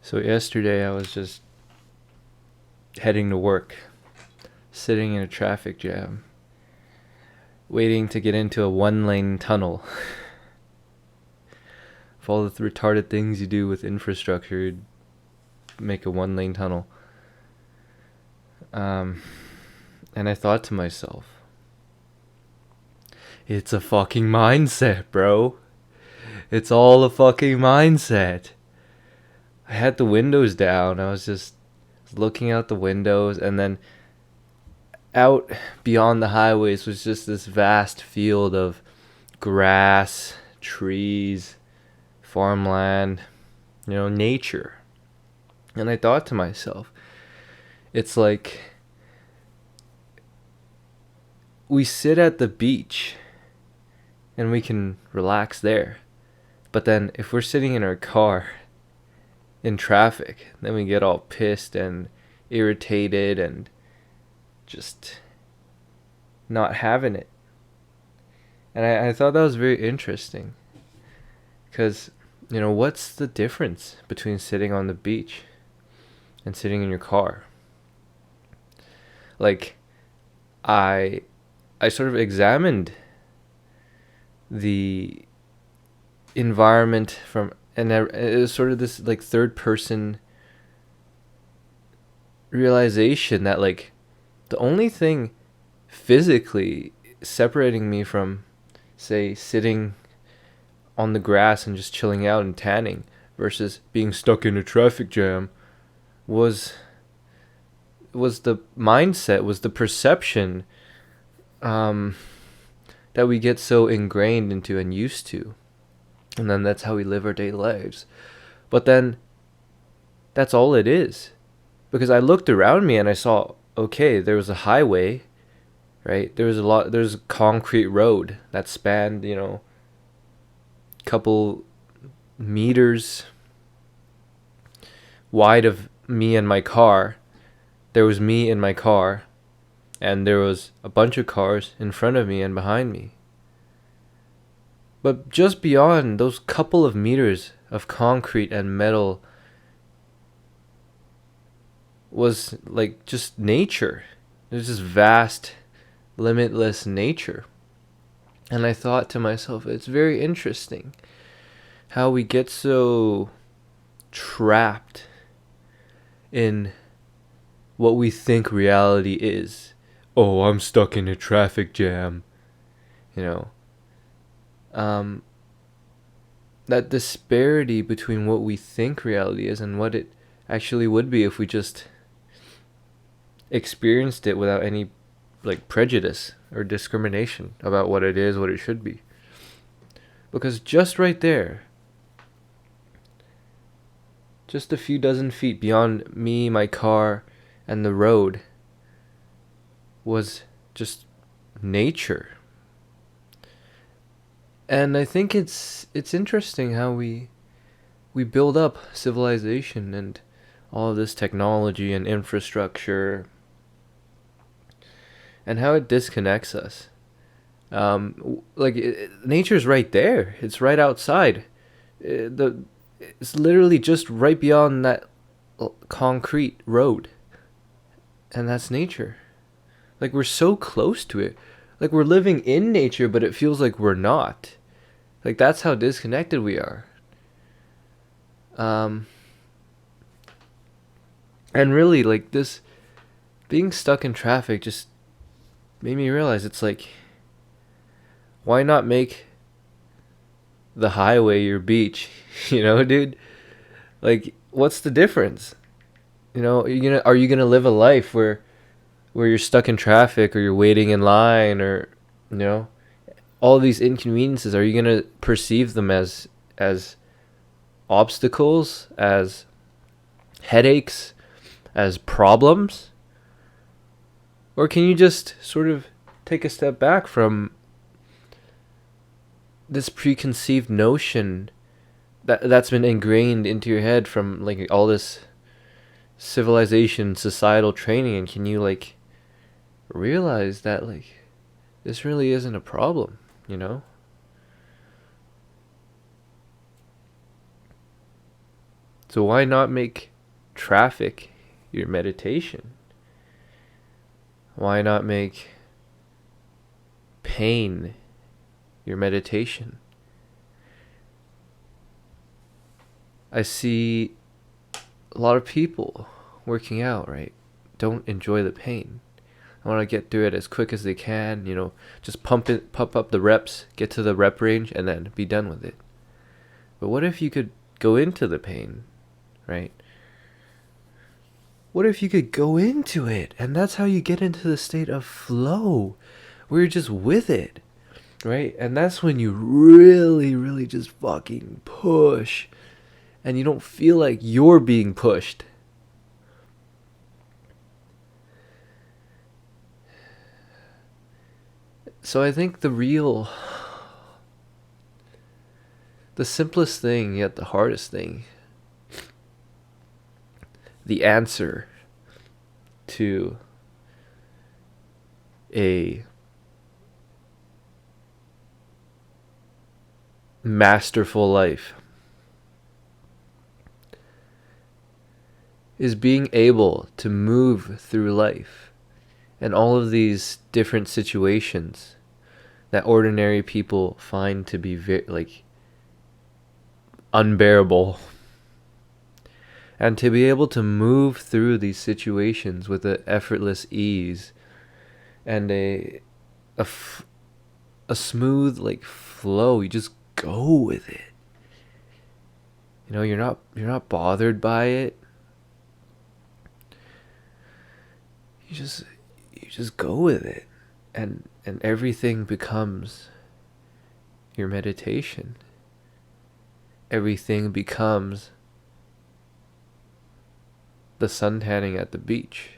So yesterday I was just heading to work, sitting in a traffic jam, waiting to get into a one-lane tunnel. Of all the retarded things you do with infrastructure, you'd make a one-lane tunnel. And I thought to myself, it's a fucking mindset, bro. It's all a fucking mindset. I had the windows down. I was just looking out the windows, and then out beyond the highways was just this vast field of grass, trees, farmland, nature. And I thought to myself, it's like we sit at the beach and we can relax there. But then if we're sitting in our car in traffic, then we get all pissed and irritated and just not having it. And I thought that was very interesting. Because, what's the difference between sitting on the beach and sitting in your car? Like, I sort of examined the environment from, and it was sort of this like third person realization that like the only thing physically separating me from, say, sitting on the grass and just chilling out and tanning versus being stuck in a traffic jam was the mindset, was the perception that we get so ingrained into and used to. And then that's how we live our daily lives. But then that's all it is. Because I looked around me and I saw, okay, there was a highway, right? There's a concrete road that spanned, couple meters wide of me and my car. There was me in my car, and there was a bunch of cars in front of me and behind me. But just beyond those couple of meters of concrete and metal was like just nature. There's this vast, limitless nature. And I thought to myself, it's very interesting how we get so trapped in what we think reality is. Oh, I'm stuck in a traffic jam. That disparity between what we think reality is and what it actually would be if we just experienced it without any like prejudice or discrimination about what it is, what it should be. Because just right there, just a few dozen feet beyond me, my car, and the road was just nature. And I think it's interesting how we build up civilization and all of this technology and infrastructure, and how it disconnects us. Nature's right there. It's right outside. It's literally just right beyond that concrete road, and that's nature. Like, we're so close to it. Like, we're living in nature, but it feels like we're not. Like, that's how disconnected we are. And really, like, this being stuck in traffic just made me realize it's like, why not make the highway your beach? Dude? Like, what's the difference? Are you gonna live a life where you're stuck in traffic, or you're waiting in line, or all these inconveniences? Are you gonna perceive them as obstacles, as headaches, as problems? Or can you just sort of take a step back from this preconceived notion that's been ingrained into your head from like all this civilization, societal training, and can you like realize that like this really isn't a problem, So why not make traffic your meditation? Why not make pain your meditation? I see a lot of people working out, right? Don't enjoy the pain. I want to get through it as quick as they can, just pump up the reps, get to the rep range, and then be done with it. But what if you could go into the pain, right? What if you could go into it? And that's how you get into the state of flow, where you're just with it, right? And that's when you really, really just fucking push, and you don't feel like you're being pushed. So I think the simplest thing, yet the hardest thing, the answer to a masterful life is being able to move through life and all of these different situations that ordinary people find to be unbearable, and to be able to move through these situations with an effortless ease and a smooth flow. You just go with it. You're not bothered by it. You just go with it, and everything becomes your meditation. Everything becomes the sun tanning at the beach.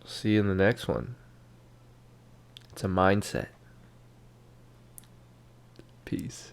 See you in the next one. It's a mindset. Peace.